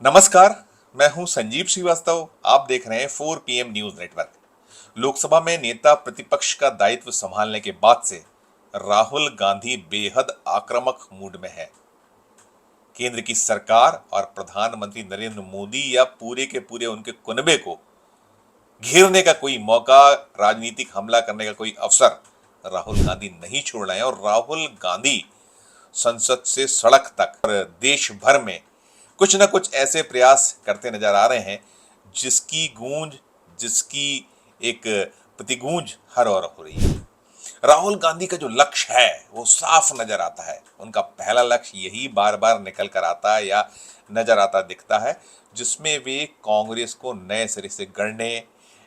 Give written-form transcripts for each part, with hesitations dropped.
नमस्कार। मैं हूं संजीव श्रीवास्तव। आप देख रहे हैं 4 PM न्यूज नेटवर्क। लोकसभा में नेता प्रतिपक्ष का दायित्व संभालने के बाद से राहुल गांधी बेहद आक्रामक मूड में है। केंद्र की सरकार और प्रधानमंत्री नरेंद्र मोदी या पूरे के पूरे उनके कुनबे को घेरने का कोई मौका, राजनीतिक हमला करने का कोई अवसर राहुल गांधी नहीं छोड़ रहे हैं। और राहुल गांधी संसद से सड़क तक और देश भर में कुछ न कुछ ऐसे प्रयास करते नजर आ रहे हैं जिसकी गूंज, जिसकी एक प्रतिगूंज हर ओर हो रही है। राहुल गांधी का जो लक्ष्य है वो साफ नजर आता है। उनका पहला लक्ष्य यही बार बार निकल कर आता है या नजर आता दिखता है, जिसमें वे कांग्रेस को नए सिरे से गढ़ने,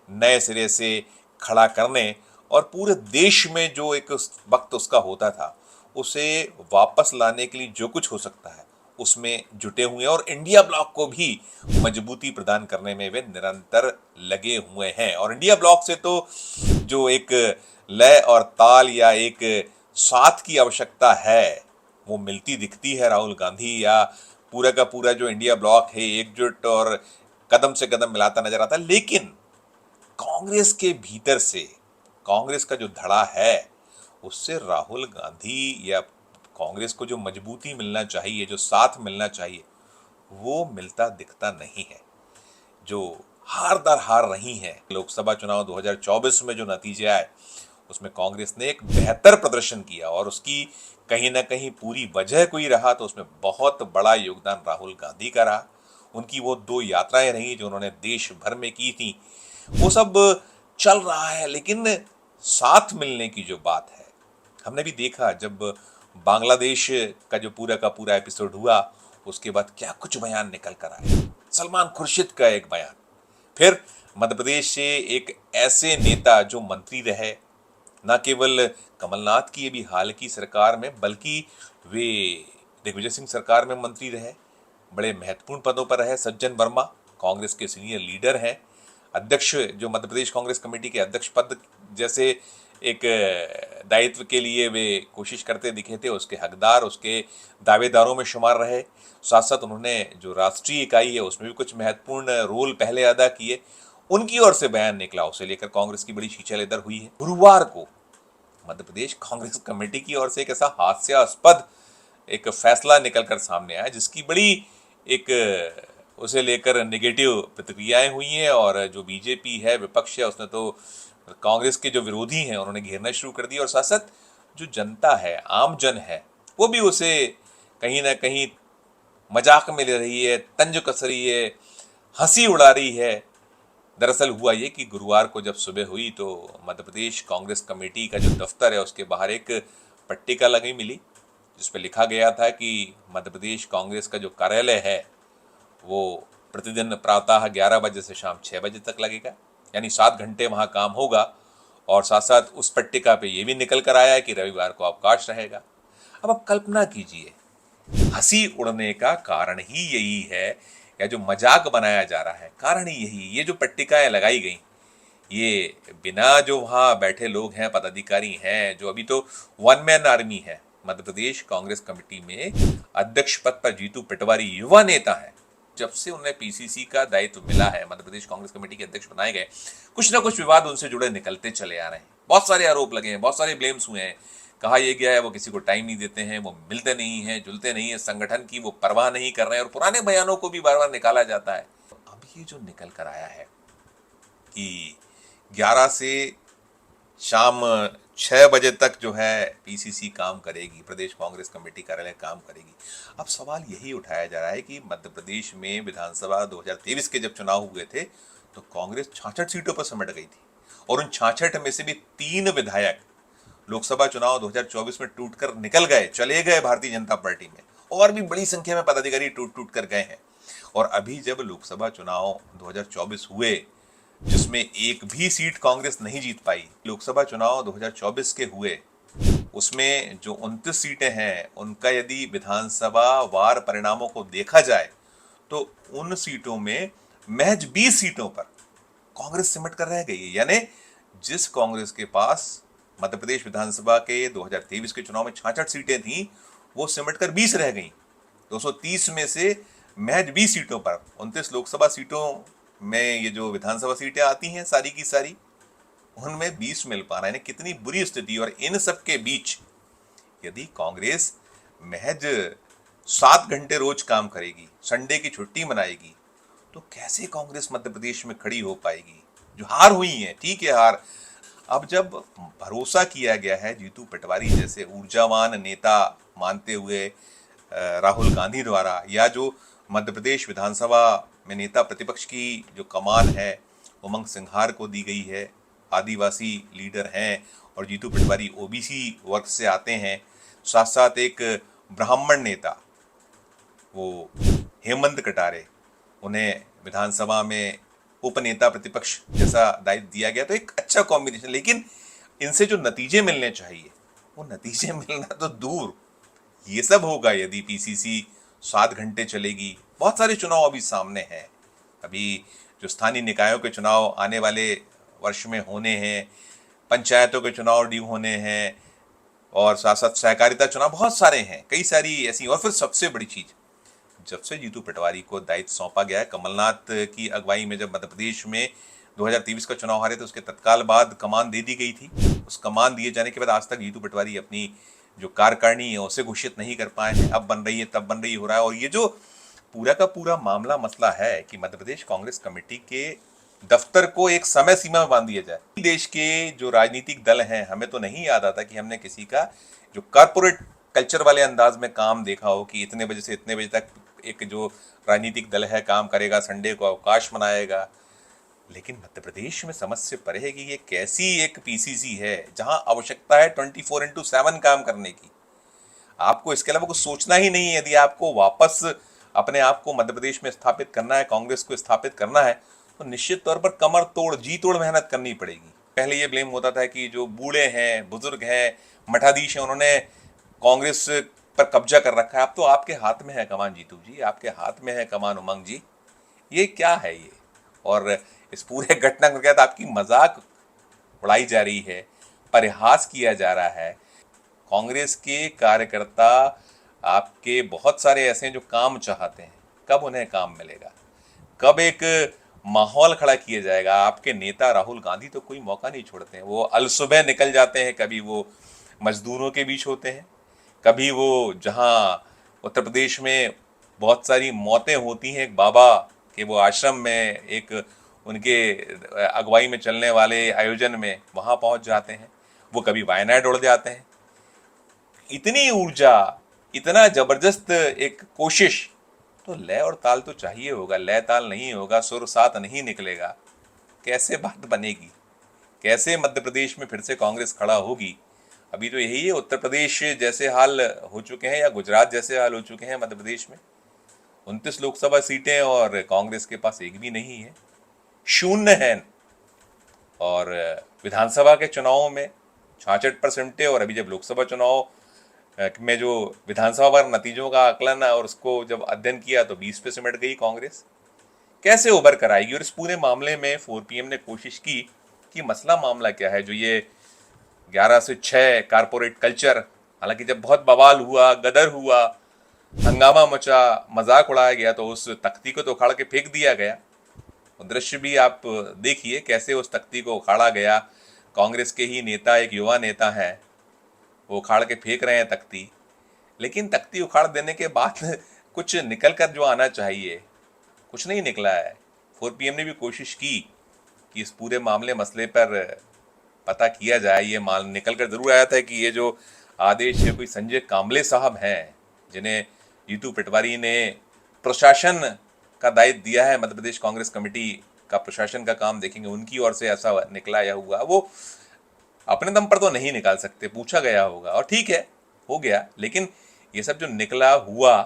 नए सिरे से खड़ा करने और पूरे देश में जो एक वक्त उसका होता था उसे वापस लाने के लिए जो कुछ हो सकता है उसमें जुटे हुए हैं। और इंडिया ब्लॉक को भी मजबूती प्रदान करने में वे निरंतर लगे हुए हैं। और इंडिया ब्लॉक से तो जो एक लय और ताल या एक साथ की आवश्यकता है वो मिलती दिखती है। राहुल गांधी या पूरा का पूरा जो इंडिया ब्लॉक है एकजुट और कदम से कदम मिलाता नजर आता है। लेकिन कांग्रेस के भीतर से कांग्रेस का जो धड़ा है उससे राहुल गांधी या कांग्रेस को जो मजबूती मिलना चाहिए, जो साथ मिलना चाहिए, वो मिलता दिखता नहीं है। जो हार दर हार रही है। लोकसभा चुनाव 2024 में जो नतीजे आए उसमें कांग्रेस ने एक बेहतर प्रदर्शन किया और उसकी कहीं ना कहीं पूरी वजह कोई रहा तो उसमें बहुत बड़ा योगदान राहुल गांधी का रहा। उनकी वो 2 यात्राएं रही जो उन्होंने देश भर में की थी, वो सब चल रहा है। लेकिन साथ मिलने की जो बात है, हमने भी देखा जब बांग्लादेश का पूरा एपिसोड हुआ उसके बाद क्या कुछ बयान निकल कर आए। सलमान खुर्शीद का एक बयान, फिर मध्य प्रदेश से एक ऐसे नेता जो मंत्री रहे, न केवल कमलनाथ की ये भी हाल की सरकार में बल्कि वे दिग्विजय सिंह सरकार में मंत्री रहे, बड़े महत्वपूर्ण पदों पर रहे। सज्जन वर्मा कांग्रेस के सीनियर लीडर हैं, अध्यक्ष जो मध्य प्रदेश कांग्रेस कमेटी के अध्यक्ष पद जैसे एक दायित्व के लिए वे कोशिश करते दिखे थे, उसके हकदार, उसके दावेदारों में शुमार रहे। साथ साथ उन्होंने जो राष्ट्रीय इकाई है उसमें भी कुछ महत्वपूर्ण रोल पहले अदा किए। उनकी ओर से बयान निकला, उसे लेकर कांग्रेस की बड़ी खींचल इधर हुई है। गुरुवार को मध्य प्रदेश कांग्रेस कमेटी की ओर से एक ऐसा हास्यास्पद एक फैसला निकलकर सामने आया जिसकी बड़ी एक उसे लेकर नेगेटिव प्रतिक्रियाएं हुई हैं। और जो बीजेपी है, विपक्ष है, उसने तो कांग्रेस के जो विरोधी हैं उन्होंने घेरना शुरू कर दिया। और साथ साथ जो जनता है, आम जन है, वो भी उसे कहीं ना कहीं मजाक में ले रही है, तंज कस रही है, हंसी उड़ा रही है। दरअसल हुआ ये कि गुरुवार को जब सुबह हुई तो मध्य प्रदेश कांग्रेस कमेटी का जो दफ्तर है उसके बाहर एक पट्टिका लगी मिली जिस पर लिखा गया था कि मध्य प्रदेश कांग्रेस का जो कार्यालय है वो प्रतिदिन प्रातः 11 बजे से शाम 6 बजे तक लगेगा, यानी 7 घंटे वहाँ काम होगा। और साथ साथ उस पट्टिका पे ये भी निकल कर आया है कि रविवार को अवकाश रहेगा। अब आप कल्पना कीजिए, हंसी उड़ने का कारण ही यही है या जो मजाक बनाया जा रहा है कारण ही यही। ये जो पट्टिकाएं लगाई गई, ये बिना जो वहाँ बैठे लोग हैं, पदाधिकारी हैं, जो अभी तो वन मैन आर्मी है मध्य प्रदेश कांग्रेस कमेटी में, अध्यक्ष पद पर जीतू पटवारी युवा नेता है। जब से उन्हें पीसीसी का दायित्व मिला है, मध्य प्रदेश कांग्रेस कमेटी के अध्यक्ष बनाए गए, कुछ ना कुछ विवाद उनसे जुड़े निकलते चले आ रहे हैं। बहुत सारे आरोप लगे हैं, बहुत सारे ब्लेम्स हुए हैं। कहा यह गया है वो किसी को टाइम नहीं देते हैं, वो मिलते नहीं हैं, जुलते नहीं हैं, संगठन की वो परवाह नहीं कर रहे हैं। और पुराने बयानों को भी बार बार निकाला जाता है। अब ये जो निकल कर आया है कि 11 से शाम 6 बजे तक जो है पीसीसी काम करेगी, प्रदेश कांग्रेस कमेटी कार्यालय काम करेगी। अब सवाल यही उठाया जा रहा है कि मध्य प्रदेश में विधानसभा 2023 के जब चुनाव हुए थे तो कांग्रेस 66 सीटों पर सिमट गई थी और उन 66 में से भी 3 विधायक लोकसभा चुनाव 2024 में टूटकर निकल गए, चले गए भारतीय जनता पार्टी में। और भी बड़ी संख्या में पदाधिकारी टूट टूट कर गए हैं। और अभी जब लोकसभा चुनाव 2024 हुए जिसमें एक भी सीट कांग्रेस नहीं जीत पाई, लोकसभा चुनाव 2024 के हुए उसमें जो 29 सीटें हैं उनका यदि विधानसभा वार परिणामों को देखा जाए तो उन सीटों में महज 20 सीटों पर कांग्रेस सिमट कर रह गई। यानी जिस कांग्रेस के पास मध्य प्रदेश विधानसभा के 2023 के चुनाव में 66 सीटें थी वो सिमट कर 20 रह गई। 230 में से महज 20 सीटों पर 29 लोकसभा सीटों में ये जो विधानसभा सीटें आती हैं सारी की सारी, उनमें 20 मिल पा रहा है। कितनी बुरी स्थिति। और इन सब के बीच यदि कांग्रेस महज 7 घंटे रोज काम करेगी, संडे की छुट्टी मनाएगी, तो कैसे कांग्रेस मध्य प्रदेश में खड़ी हो पाएगी। जो हार हुई है, ठीक है हार, अब जब भरोसा किया गया है जीतू पटवारी जैसे ऊर्जावान नेता मानते हुए राहुल गांधी द्वारा, या जो मध्य प्रदेश विधानसभा में नेता प्रतिपक्ष की जो कमान है उमंग सिंघार को दी गई है, आदिवासी लीडर हैं और जीतू पटवारी ओबीसी वर्ग से आते हैं, साथ साथ एक ब्राह्मण नेता वो हेमंत कटारे, उन्हें विधानसभा में उपनेता प्रतिपक्ष जैसा दायित्व दिया गया, तो एक अच्छा कॉम्बिनेशन। लेकिन इनसे जो नतीजे मिलने चाहिए वो नतीजे मिलना तो दूर। ये सब होगा यदि पीसीसी 7 घंटे चलेगी। बहुत सारे चुनाव अभी सामने हैं। अभी जो स्थानीय निकायों के चुनाव आने वाले वर्ष में होने हैं, पंचायतों के चुनाव ड्यू होने हैं, और साथ साथ सहकारिता चुनाव बहुत सारे हैं, कई सारी ऐसी। और फिर सबसे बड़ी चीज, जब से जीतू पटवारी को दायित्व सौंपा गया है, कमलनाथ की अगुवाई में जब मध्य प्रदेश में 2023 का चुनाव हारे तो उसके तत्काल बाद कमान दे दी गई थी। उस कमान दिए जाने के बाद आज तक जीतू पटवारी अपनी जो कार्यकारिणी है उसे घोषित नहीं कर पाए हैं। अब बन रही है, तब बन रही हो रहा है। और ये जो पूरा का पूरा मामला मसला है कि मध्य प्रदेश कांग्रेस कमेटी के दफ्तर को एक समय सीमा में बांध दिया जाए। देश के जो राजनीतिक दल हैं, हमें तो नहीं याद आता कि हमने किसी का जो कारपोरेट कल्चर वाले अंदाज में काम देखा हो कि इतने बजे से इतने बजे तक एक जो राजनीतिक दल है काम करेगा, संडे को अवकाश मनाएगा। लेकिन मध्य प्रदेश में समझ से परे है कि ये कैसी एक पीसीसी है जहां आवश्यकता है 24/7 काम करने की। आपको इसके अलावा कुछ सोचना ही नहीं है। यदि आपको वापस अपने आप को मध्य प्रदेश में स्थापित करना है, कांग्रेस को स्थापित करना है, तो निश्चित तौर पर कमर तोड़ जी तोड़ मेहनत करनी पड़ेगी। पहले ये ब्लेम होता था कि जो बूढ़े हैं, बुजुर्ग हैं, मठाधीश हैं, उन्होंने कांग्रेस पर कब्जा कर रखा है। अब तो आपके हाथ में है कमान जीतू जी, आपके हाथ में है कमान उमंग जी। ये क्या है ये? और इस पूरे घटना के तहत आपकी मजाक उड़ाई जा रही है, परिहास किया जा रहा है। कांग्रेस के कार्यकर्ता आपके बहुत सारे ऐसे हैं जो काम चाहते हैं, कब उन्हें काम मिलेगा? कब एक माहौल खड़ा किया जाएगा? आपके नेता राहुल गांधी तो कोई मौका नहीं छोड़ते हैं। वो अलसुबह निकल जाते हैं, कभी वो मजदूरों के बीच होते हैं, कभी वो जहां उत्तर प्रदेश में बहुत सारी मौतें होती हैं, एक बाबा के वो आश्रम में, एक उनके अगुवाई में चलने वाले आयोजन में, वहां पहुंच जाते हैं। वो कभी वायनाड उड़ जाते हैं। इतनी ऊर्जा, इतना जबरदस्त एक कोशिश, तो लय और ताल तो चाहिए होगा। लय ताल नहीं होगा, सुर सात नहीं निकलेगा, कैसे बात बनेगी? कैसे मध्य प्रदेश में फिर से कांग्रेस खड़ा होगी? अभी तो यही है, उत्तर प्रदेश जैसे हाल हो चुके हैं या गुजरात जैसे हाल हो चुके हैं मध्य प्रदेश में। 29 लोकसभा सीटें और कांग्रेस के पास एक भी नहीं है, शून्य है। और विधानसभा के चुनावों में 66% और अभी जब लोकसभा चुनाव में जो विधानसभा पर नतीजों का आकलन और उसको जब अध्ययन किया तो 20 पे सिमट गई कांग्रेस। कैसे उभर कर आएगी? और इस पूरे मामले में 4PM ने कोशिश की कि मसला मामला क्या है। जो ये 11 से 6 कारपोरेट कल्चर, हालांकि जब बहुत बवाल हुआ, गदर हुआ, हंगामा मचा, मजाक उड़ाया गया, तो उस तख्ती को तो उखाड़ के फेंक दिया गया। वो दृश्य भी आप देखिए कैसे उस तख्ती को उखाड़ा गया। कांग्रेस के ही नेता, एक युवा नेता है, वो उखाड़ के फेंक रहे हैं तख्ती। लेकिन तख्ती उखाड़ देने के बाद कुछ निकल कर जो आना चाहिए, कुछ नहीं निकला है। 4PM ने भी कोशिश की कि इस पूरे मामले मसले पर पता किया जाए। ये माल निकल कर जरूर आया था कि ये जो आदेश है कोई संजय कांबले साहब हैं, जिन्हें जीतू पटवारी ने प्रशासन का दायित्व दिया है, मध्य प्रदेश कांग्रेस कमेटी का प्रशासन का काम देखेंगे, उनकी ओर से ऐसा निकला या हुआ। वो अपने दम पर तो नहीं निकाल सकते, पूछा गया होगा और ठीक है, हो गया। लेकिन ये सब जो निकला हुआ,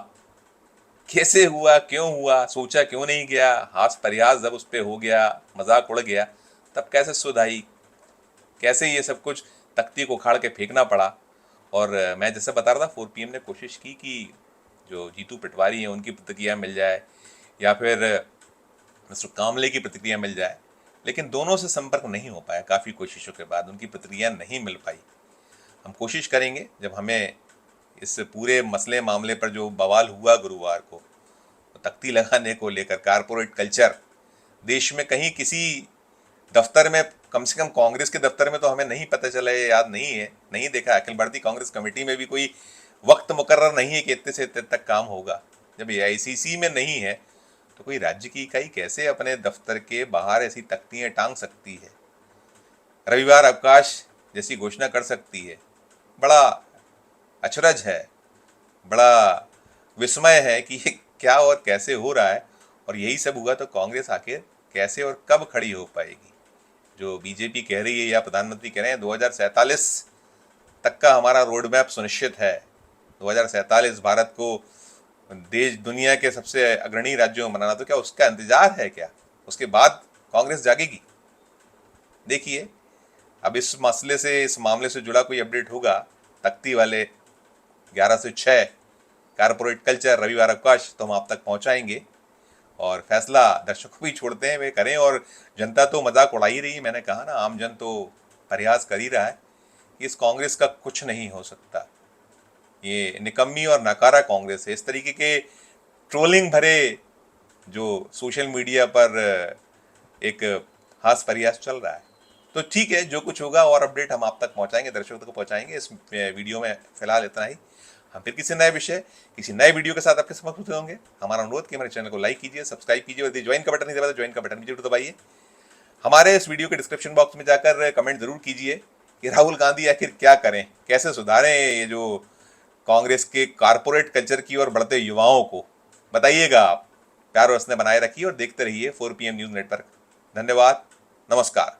कैसे हुआ, क्यों हुआ, सोचा क्यों नहीं गया, हास परिहास जब उस पर हो गया, मजाक उड़ गया, तब कैसे सुध आई? कैसे ये सब कुछ तख्ती को उखाड़ के फेंकना पड़ा? और मैं जैसे बता रहा था, 4PM ने कोशिश की कि जो जीतू पटवारी हैं उनकी प्रतिक्रिया मिल जाए या फिर मिस्टर कामले की प्रतिक्रिया मिल जाए, लेकिन दोनों से संपर्क नहीं हो पाया। काफ़ी कोशिशों के बाद उनकी प्रतिक्रिया नहीं मिल पाई। हम कोशिश करेंगे जब हमें इस पूरे मसले मामले पर जो बवाल हुआ गुरुवार को, तख्ती लगाने को लेकर कारपोरेट कल्चर देश में कहीं किसी दफ्तर में, कम से कम कांग्रेस के दफ्तर में तो हमें नहीं पता चला है, याद नहीं है, नहीं देखा। अखिल भारतीय कांग्रेस कमेटी में भी कोई वक्त मुकर्रर नहीं है कि इतने से इतने तक काम होगा। जब एआईसीसी में नहीं है तो कोई राज्य की इकाई कैसे अपने दफ्तर के बाहर ऐसी तख्तियां टांग सकती है, रविवार अवकाश जैसी घोषणा कर सकती है। बड़ा अचरज है, बड़ा विस्मय है कि ये क्या और कैसे हो रहा है। और यही सब हुआ तो कांग्रेस आखिर कैसे और कब खड़ी हो पाएगी? जो बीजेपी कह रही है या प्रधानमंत्री कह रहे हैं 2047 तक का हमारा रोड मैप सुनिश्चित है, 2047 भारत को देश दुनिया के सबसे अग्रणी राज्यों में बनाना, तो क्या उसका इंतजार है? क्या उसके बाद कांग्रेस जागेगी? देखिए, अब इस मसले से, इस मामले से जुड़ा कोई अपडेट होगा, तख्ती वाले 11 से 6 कारपोरेट कल्चर रविवार अवकाश, तो हम आप तक पहुंचाएंगे। और फैसला दर्शकों भी छोड़ते हैं वे करें। और जनता तो मजाक उड़ा ही रही है, मैंने कहा ना, आम जन तो प्रयास कर ही रहा है कि इस कांग्रेस का कुछ नहीं हो सकता, ये निकम्मी और नकारा कांग्रेस है। इस तरीके के ट्रोलिंग भरे जो सोशल मीडिया पर एक हास प्रयास चल रहा है। तो ठीक है, जो कुछ होगा और अपडेट हम आप तक पहुंचाएंगे, दर्शकों तक पहुंचाएंगे। इस वीडियो में फिलहाल इतना ही। हम फिर किसी नए विषय, किसी नए वीडियो के साथ आपके समक्ष उपस्थित होंगे। हमारा अनुरोध कि हमारे चैनल को लाइक कीजिए, सब्सक्राइब कीजिए और यदि ज्वाइन का बटन नहीं दबाया तो ज्वाइन का बटन भी जरूर दबाइए। हमारे इस वीडियो के डिस्क्रिप्शन बॉक्स में जाकर कमेंट जरूर कीजिए कि राहुल गांधी आखिर क्या करें, कैसे सुधारें ये जो कांग्रेस के कारपोरेट कल्चर की और बढ़ते युवाओं को। बताइएगा आप। प्यार और स्नेह बनाए रखिए और देखते रहिए 4 PM न्यूज नेटवर्क। धन्यवाद, नमस्कार।